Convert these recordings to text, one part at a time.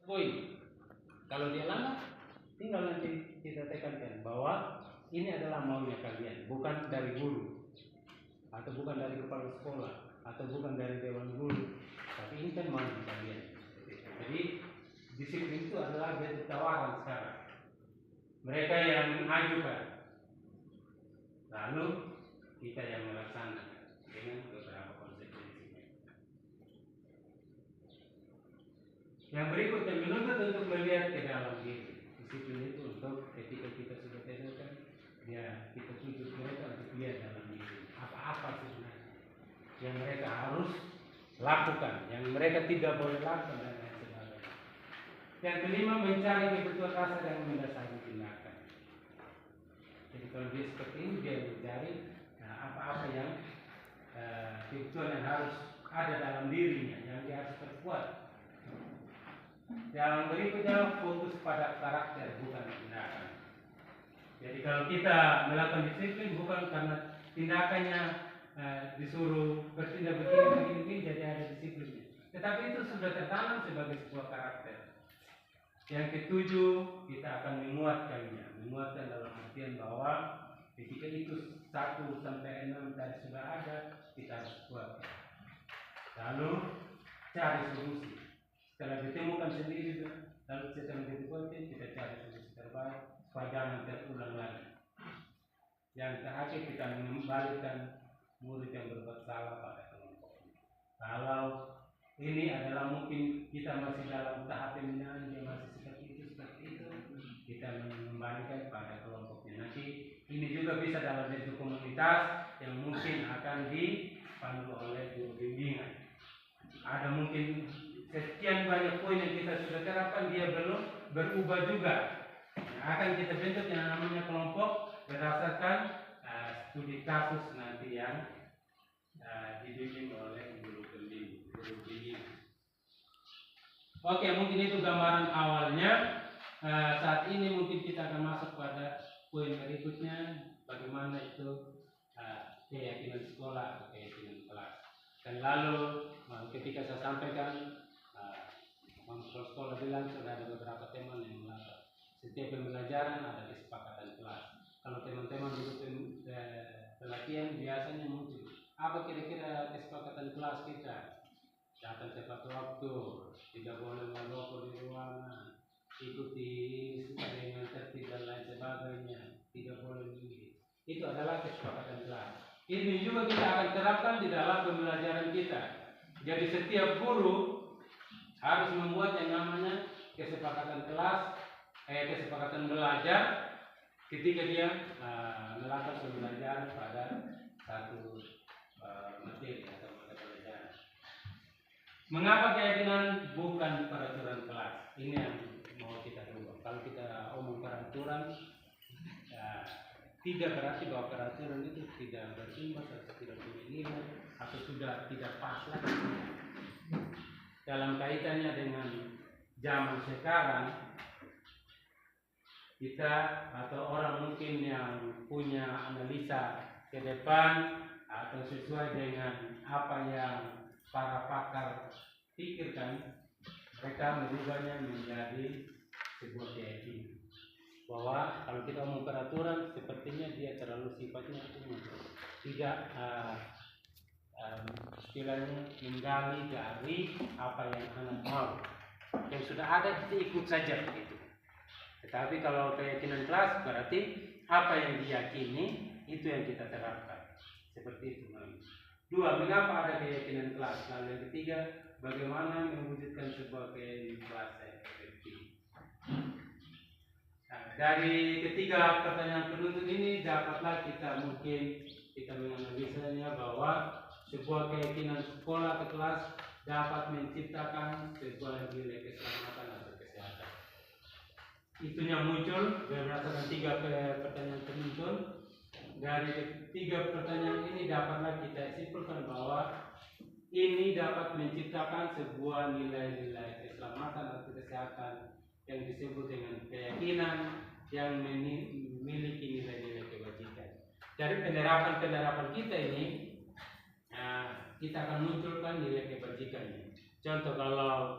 poin. Kalau dia langgar, tinggal nanti kita tekankan bahwa ini adalah maunya kalian, bukan dari guru, atau bukan dari kepala sekolah, atau bukan dari dewan guru, tapi ini kan maunya kalian. Jadi disiplin itu adalah jadi tawaran sekarang. Mereka yang mengajukan, lalu kita yang melaksanakan dengan beberapa konsekuensinya. Yang berikutnya menuntut untuk melihat ke dalam diri. Disiplin itu untuk ketika kita sudah tentukan, ya kita tuntut mereka untuk lihat dalam diri. Apa-apa sebenarnya yang mereka harus lakukan, yang mereka tidak boleh lakukan dan lain sebagainya. Yang kelima, mencari kebutuhan rasa dan mendasari tindakan. Jadi kalau dia seperti ini, dia mencari apa-apa yang kebutuhan yang harus ada dalam dirinya, yang dia harus perkuat. Yang berikutnya, fokus pada karakter bukan tindakan. Jadi kalau kita melakukan disiplin bukan karena tindakannya disuruh bertindak begini, jadi ada disiplinnya. Tetapi itu sudah tertanam sebagai sebuah karakter. Yang ketujuh, kita akan menguatkannya. Menguatkan dalam artian bahwa ketika itu 1 sampai 6 tadi sudah ada, kita harus kuat. Lalu cari solusi. Setelah ditemukan sendiri, lalu setelah ditemukan, kita cari solusi terbaik supaya jangan terulang lagi. Yang terakhir, kita mengembalikan murid yang berbuat salah pada kelompok. Kalau ini adalah mungkin kita masih dalam tahap pembinaan, dia masih seperti itu, kita mengembalikan pada kelompoknya. Nanti ini juga bisa dalam bentuk komunitas yang mungkin akan dipandu oleh guru bimbingan. Ada mungkin sekian banyak poin yang kita sudah terapkan, dia belum berubah juga. Akan kita bentuk yang namanya kelompok berdasarkan studi kasus nanti yang dibimbing oleh guru bimbing. Oke, mungkin itu gambaran awalnya. Saat ini mungkin kita akan masuk pada poin berikutnya, bagaimana itu keyakinan sekolah atau keyakinan kelas. Dan lalu ketika saya sampaikan, sekolah bilang sudah ada beberapa teman yang mengatakan setiap pembelajaran ada kesepakatan kelas. Kalau teman-teman duduk pelatihan biasanya muncul, apa kira-kira kesepakatan kelas kita? Datang tepat waktu, tidak boleh merokok di ruangan, ikuti dengan tertib dan lain sebagainya, tidak boleh begini. Itu adalah kesepakatan kelas. Ini juga kita akan terapkan di dalam pembelajaran kita. Jadi setiap guru harus membuat yang namanya kesepakatan kelas, kesepakatan belajar ketika dia melakukan pembelajaran pada satu materi atau mata pelajaran. Mengapa keyakinan bukan peraturan kelas? Ini yang mau kita rubah. Kalau kita omong peraturan, tidak berarti bahwa peraturan itu tidak berimbas atau tidak punya nilai atau sudah tidak pas lagi. Dalam kaitannya dengan zaman sekarang, kita atau orang mungkin yang punya analisa ke depan atau sesuai dengan apa yang para pakar pikirkan, mereka merubahnya menjadi sebuah keyakinan bahwa kalau kita omong peraturan, sepertinya dia terlalu sifatnya umum, tidak istilahnya menggali dari apa yang anak mau. Yang sudah ada kita ikut saja begitu. Tetapi kalau keyakinan kelas berarti apa yang diyakini itu yang kita terapkan. Seperti itu. 2. Mengapa ada keyakinan kelas? Lalu yang ketiga, bagaimana mewujudkan sebuah keyakinan kelas yang efektif? Nah, dari ketiga pertanyaan penuntut ini dapatlah kita menganalisanya bahwa sebuah keyakinan sekolah atau kelas dapat menciptakan sebuah nilai keselamatan atau kesehatan. Itunya muncul berdasarkan 3 pertanyaan penuntut. Dari 3 pertanyaan ini dapatlah kita simpulkan bahwa ini dapat menciptakan sebuah nilai-nilai keselamatan atau kesehatan yang disebut dengan keyakinan yang memiliki nilai-nilai kebajikan. Dari penerapan kita ini, kita akan munculkan nilai kebajikan. Contoh, kalau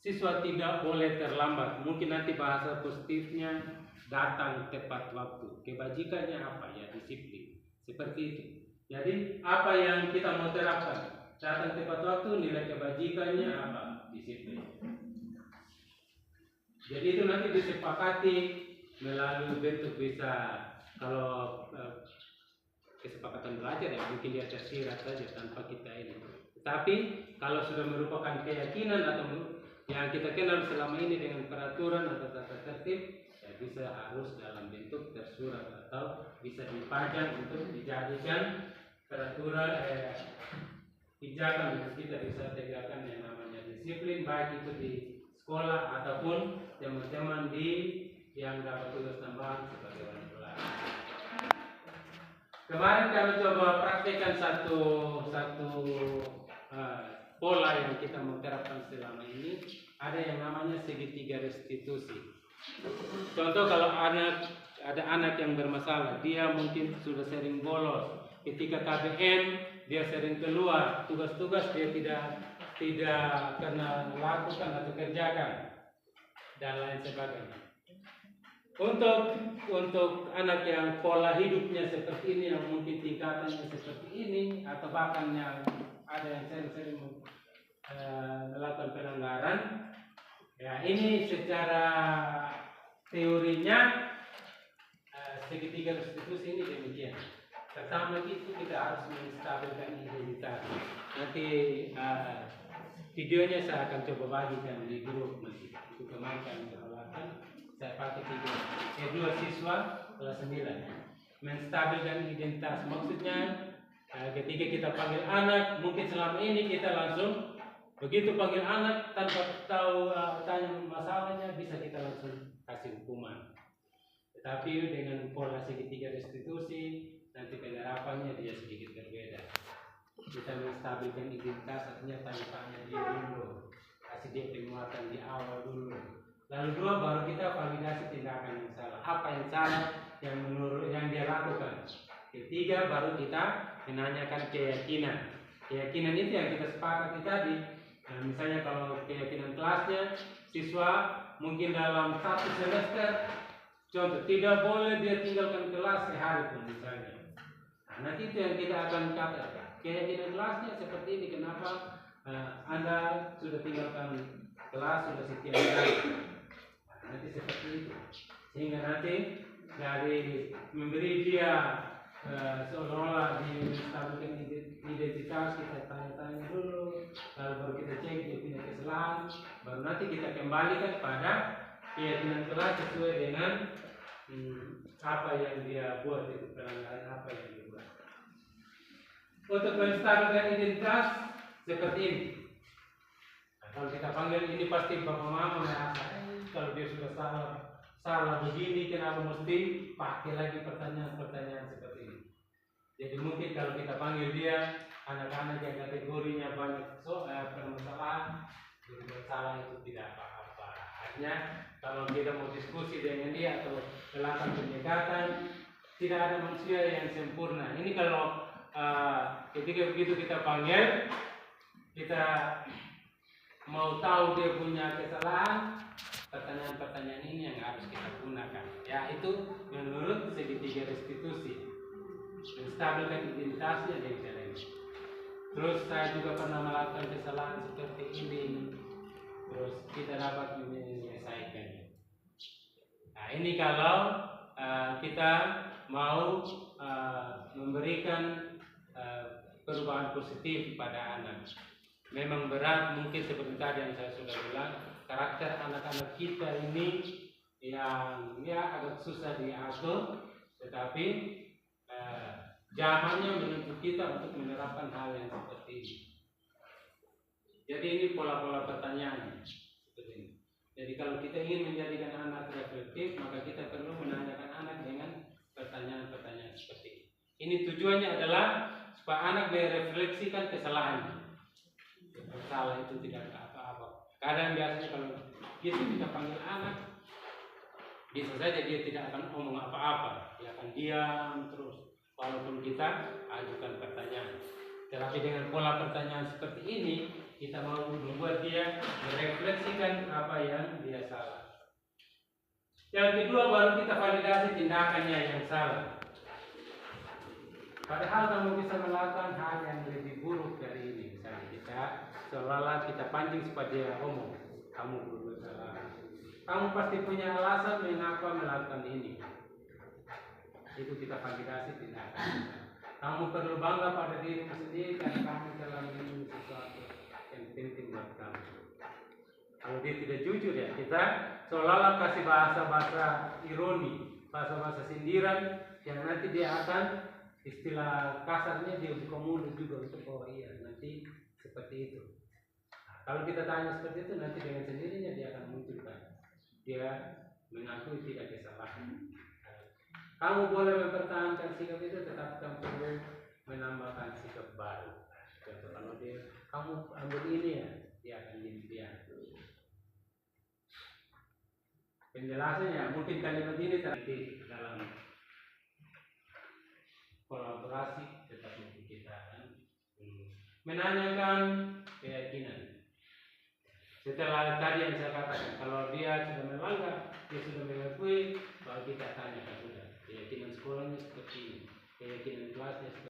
siswa tidak boleh terlambat. Mungkin nanti bahasa positifnya datang tepat waktu. Kebajikannya apa? Ya disiplin. Seperti itu. Jadi apa yang kita mau terapkan? Datang tepat waktu, nilai kebajikannya apa? Disiplin. Jadi itu nanti disepakati melalui bentuk bisa, kalau kesepakatan belajar ya mungkin dia tersirat saja tanpa kita ini. Tapi kalau sudah merupakan keyakinan atau yang kita kenal selama ini dengan peraturan atau tata tertib, ya bisa harus dalam bentuk tersurat atau bisa dipajang untuk dijadikan peraturan pijakan untuk kita bisa tegakkan yang namanya disiplin, baik itu di sekolah ataupun teman-teman di yang dapat tugas tambahan sebagai wali kelas. Kemarin kami coba praktekkan satu pola yang kita mau terapkan selama ini. Ada yang namanya segitiga restitusi. Contoh kalau ada anak yang bermasalah, dia mungkin sudah sering bolos. Ketika KBM dia sering keluar, tugas-tugas dia tidak pernah lakukan atau kerjakan dan lain sebagainya. Untuk anak yang pola hidupnya seperti ini, yang mungkin tingkatannya seperti ini, atau bahkan yang ada yang sering melakukan pelanggaran, ya ini secara teorinya segitiga restitusi ini demikian. Pertama itu kita harus menstabilkan identitas. Nanti videonya saya akan coba bagikan di grup nanti. Itu kemarin kami lakukan. Saya pakai dua siswa kelas 9. Menstabilkan identitas maksudnya ketika kita panggil anak, mungkin selama ini kita langsung begitu panggil anak tanpa tahu tanya masalahnya, bisa kita langsung kasih hukuman. Tetapi dengan pola segitiga restitusi, nanti penerapannya dia sedikit berbeda. Kita menstabilkan identitas, artinya tanya-tanya dia dulu, kasih dia penguatan di awal dulu. Lalu dua, baru kita validasi tindakan yang salah. Apa yang salah yang menurut yang dia lakukan. Ketiga, baru kita menanyakan keyakinan. Keyakinan itu yang kita sepakati tadi. Nah, misalnya kalau keyakinan kelasnya, siswa mungkin dalam 1 semester, contoh tidak boleh dia tinggalkan kelas sehari pun misalnya. Nah, nanti itu yang kita akan katakan. Keyakinan kelasnya seperti ini. Kenapa Anda sudah tinggalkan kelas sudah sekian hari? Nanti seperti itu, sehingga nanti dari memberi dia seolah-olah menstabilkan identitas, kita tanya-tanya dulu, lalu baru kita cek dia punya kesalahan, baru nanti kita kembalikan pada keyakinan kelas sesuai dengan apa yang dia buat, itu pelanggaran apa yang dia buat. Untuk menstabilkan identitas seperti ini. Nah, kalau kita panggil ini pasti bapak mama merasa kalau dia sudah salah begini, kenapa mesti pakai lagi pertanyaan-pertanyaan seperti ini. Jadi mungkin kalau kita panggil dia anak-anak yang kategorinya banyak permasalahan, bersalah itu tidak apa-apa. Artinya kalau kita mau diskusi dengan dia atau melakukan pendekatan, tidak ada manusia yang sempurna. Ini kalau ketika begitu kita panggil, kita mau tahu dia punya kesalahan, pertanyaan-pertanyaan ini yang harus kita gunakan. Ya, itu menurut segitiga restitusi. Menstabilkan identitasnya dari cara ini. Terus saya juga pernah melakukan kesalahan seperti ini. Terus kita dapat menyelesaikannya. Nah, ini kalau kita mau memberikan perubahan positif pada anak. Memang berat, mungkin seperti tadi yang saya sudah bilang, karakter anak-anak kita ini yang agak susah diatur, tetapi zamannya menuntut kita untuk menerapkan hal yang seperti ini. Jadi ini pola-pola pertanyaan seperti ini. Jadi kalau kita ingin menjadikan anak reflektif, maka kita perlu menanyakan anak dengan pertanyaan-pertanyaan seperti ini. Ini tujuannya adalah supaya anak merefleksikan kesalahannya. Salah itu tidak apa-apa. Kadang biasanya kalau kita panggil anak, bisa saja dia tidak akan ngomong apa-apa, dia akan diam terus. Walaupun kita ajukan pertanyaan, tetapi dengan pola pertanyaan seperti ini, kita mau membuat dia merefleksikan apa yang dia salah. Yang kedua, baru kita validasi tindakannya yang salah. Padahal kamu bisa melakukan hal yang lebih buruk dari ini. Misalnya kita seolah-olah kita pancing supaya dia ngomong, kamu berbuat salah. Kamu pasti punya alasan mengapa melakukan ini. Itu kita validasi tindakan. Kamu perlu bangga pada dirimu sendiri karena kamu telah melindungi sesuatu yang penting buat kamu. Kalau dia tidak jujur ya, kita seolah-olah kasih bahasa-bahasa ironi, bahasa-bahasa sindiran yang nanti dia akan istilah kasarnya dia buka mulut juga untuk oh iya nanti seperti itu. Nah, kalau kita tanya seperti itu nanti dengan sendirinya dia akan munculkan. Dia mengakui tidak kesalahan. Kamu boleh mempertahankan sikap itu, tetapi kamu perlu menambahkan sikap baru. Contoh kalau dia, kamu ambil ini ya, dia akan diam. Penjelasannya mungkin kalimat ini terjadi dalam kolaborasi, tetapi kita akan menanyakan keyakinan. Setelah tadi yang saya katakan, kalau dia sudah melanggar, dia sudah mengakui, baru kita tanya sudah keyakinan sekolahnya seperti ini, keyakinan kelasnya seperti ini.